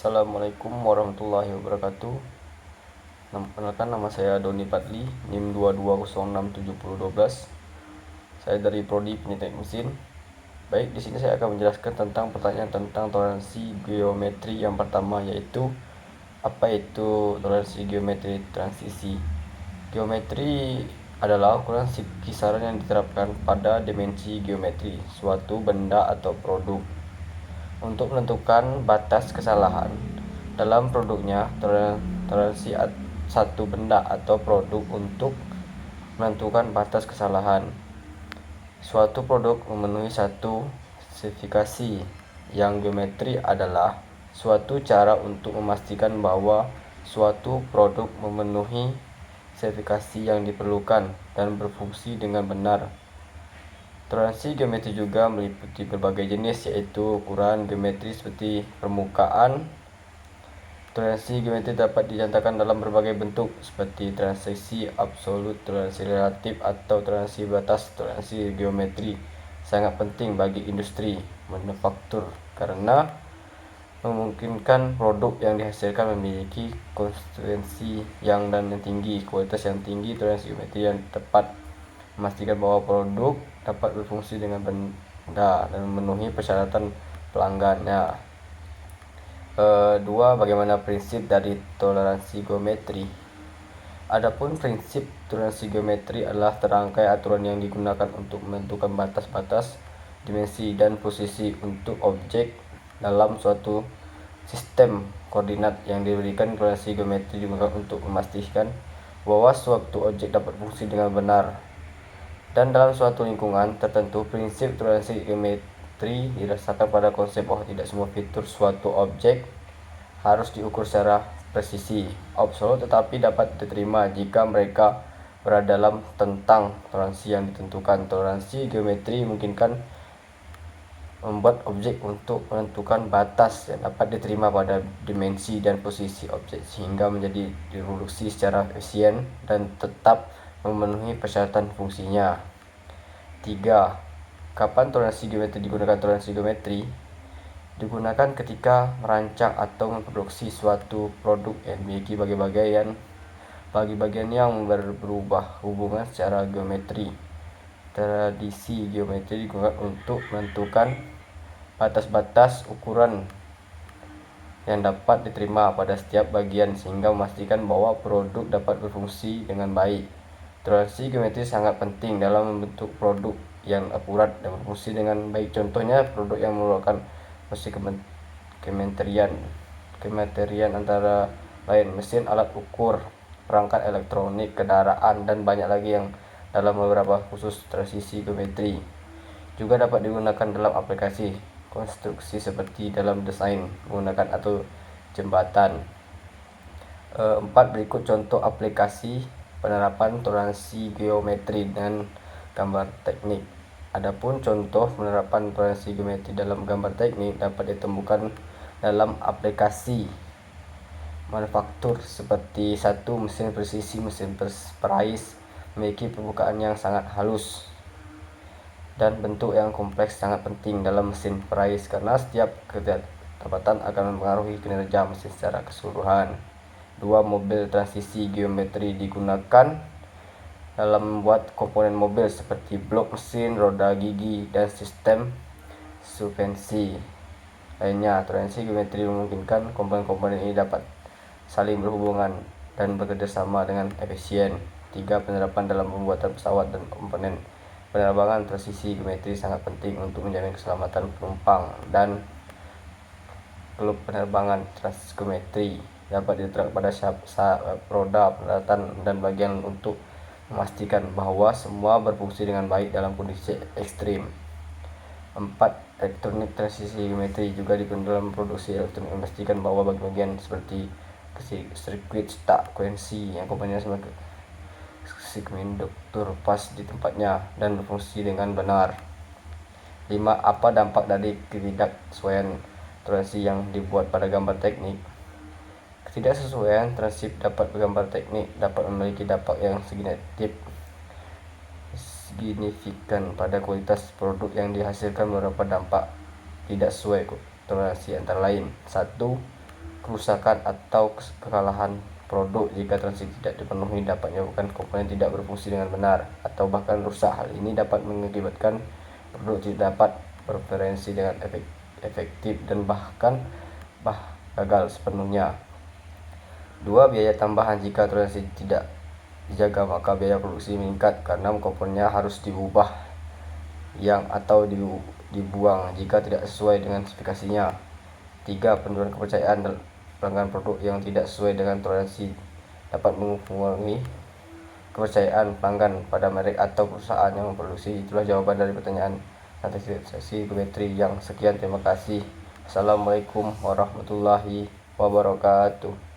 Assalamualaikum warahmatullahi wabarakatuh. Perkenalkan, nama saya Doni Padli, NIM 22067012. Saya dari Prodi Penyitek Mesin. Baik, di sini saya akan menjelaskan tentang pertanyaan tentang toleransi geometri yang pertama, yaitu apa itu toleransi geometri transisi. Geometri adalah ukuran kisaran yang diterapkan pada dimensi geometri suatu benda atau produk untuk menentukan batas kesalahan dalam produknya. Toleransi satu benda atau produk untuk menentukan batas kesalahan suatu produk memenuhi satu spesifikasi yang geometri adalah suatu cara untuk memastikan bahwa suatu produk memenuhi spesifikasi yang diperlukan dan berfungsi dengan benar. Toleransi geometri juga meliputi berbagai jenis, yaitu ukuran geometri seperti permukaan. Toleransi geometri dapat dinyatakan dalam berbagai bentuk seperti toleransi absolut, toleransi relatif, atau toleransi batas. Toleransi geometri sangat penting bagi industri manufaktur karena memungkinkan produk yang dihasilkan memiliki konsistensi yang tinggi, kualitas yang tinggi. Toleransi geometri yang tepat memastikan bahwa produk dapat berfungsi dengan benda dan memenuhi persyaratan pelanggannya. 2. Bagaimana prinsip dari toleransi geometri? Adapun prinsip toleransi geometri adalah serangkai aturan yang digunakan untuk menentukan batas-batas, dimensi, dan posisi untuk objek dalam suatu sistem koordinat. Yang diberikan toleransi geometri digunakan untuk memastikan bahwa suatu objek dapat berfungsi dengan benar dan dalam suatu lingkungan tertentu. Prinsip toleransi geometri didasarkan pada konsep bahwa tidak semua fitur suatu objek harus diukur secara presisi absolut, tetapi dapat diterima jika mereka berada dalam tentang toleransi yang ditentukan. Toleransi geometri memungkinkan membuat objek untuk menentukan batas yang dapat diterima pada dimensi dan posisi objek sehingga menjadi diproduksi secara efisien dan tetap memenuhi persyaratan fungsinya. 3. Kapan toleransi geometri digunakan? Toleransi geometri digunakan ketika merancang atau memproduksi suatu produk yang memiliki bagi-bagian yang berubah hubungan secara geometri. Tradisi geometri digunakan untuk menentukan batas-batas ukuran yang dapat diterima pada setiap bagian sehingga memastikan bahwa produk dapat berfungsi dengan baik. Toleransi geometri sangat penting dalam membentuk produk yang akurat dan berfungsi dengan baik. Contohnya produk yang merupakan mesin kementerian antara lain mesin, alat ukur, perangkat elektronik, kendaraan, dan banyak lagi yang dalam beberapa khusus. Transisi geometri juga dapat digunakan dalam aplikasi konstruksi seperti dalam desain menggunakan atau jembatan. 4. Berikut contoh aplikasi penerapan toleransi geometri dengan gambar teknik. Adapun contoh penerapan toleransi geometri dalam gambar teknik dapat ditemukan dalam aplikasi manufaktur seperti 1. Mesin presisi. Mesin perais memiliki permukaan yang sangat halus dan bentuk yang kompleks. Sangat penting dalam mesin perais karena setiap ketepatan akan mempengaruhi kinerja mesin secara keseluruhan. 2. Mobil transisi geometri digunakan dalam membuat komponen mobil seperti blok mesin, roda gigi, dan sistem suspensi lainnya. Toleransi geometri memungkinkan komponen-komponen ini dapat saling berhubungan dan bekerjasama dengan efisien. 3. Penerapan dalam pembuatan pesawat dan komponen penerbangan. Transisi geometri sangat penting untuk menjamin keselamatan penumpang dan klub penerbangan. Transisi geometri dapat diterapkan pada roda, peralatan, dan bagian untuk memastikan bahwa semua berfungsi dengan baik dalam kondisi ekstrim. 4. Elektronik. Transisi geometri juga digunakan dalam produksi elektronik, memastikan bahwa bagian seperti sirkuit, tak koherensi yang komponennya semikonduktor pas di tempatnya dan berfungsi dengan benar. 5. Apa dampak dari ketidaksesuaian toleransi yang dibuat pada gambar teknik? Ketidaksesuaian toleransi dapat gambar teknik dapat memiliki dampak yang signifikan pada kualitas produk yang dihasilkan. Beberapa dampak tidak sesuai toleransi antara lain: 1. kerusakan atau kekalahan produk. Jika transaksi tidak dipenuhi dapat menyebabkan komponen tidak berfungsi dengan benar atau bahkan rusak. Hal ini dapat mengakibatkan produk tidak dapat berfungsi dengan efektif dan bahkan gagal sepenuhnya. 2. Biaya tambahan. Jika transaksi tidak dijaga, maka biaya produksi meningkat karena komponennya harus diubah atau dibuang jika tidak sesuai dengan spesifikasinya. 3. Penurunan kepercayaan pelanggan. Produk yang tidak sesuai dengan toleransi dapat mengurangi kepercayaan pelanggan pada merek atau perusahaan yang memproduksi. Itulah jawaban dari pertanyaan transaksi geometri yang sekian. Terima kasih. Assalamualaikum warahmatullahi wabarakatuh.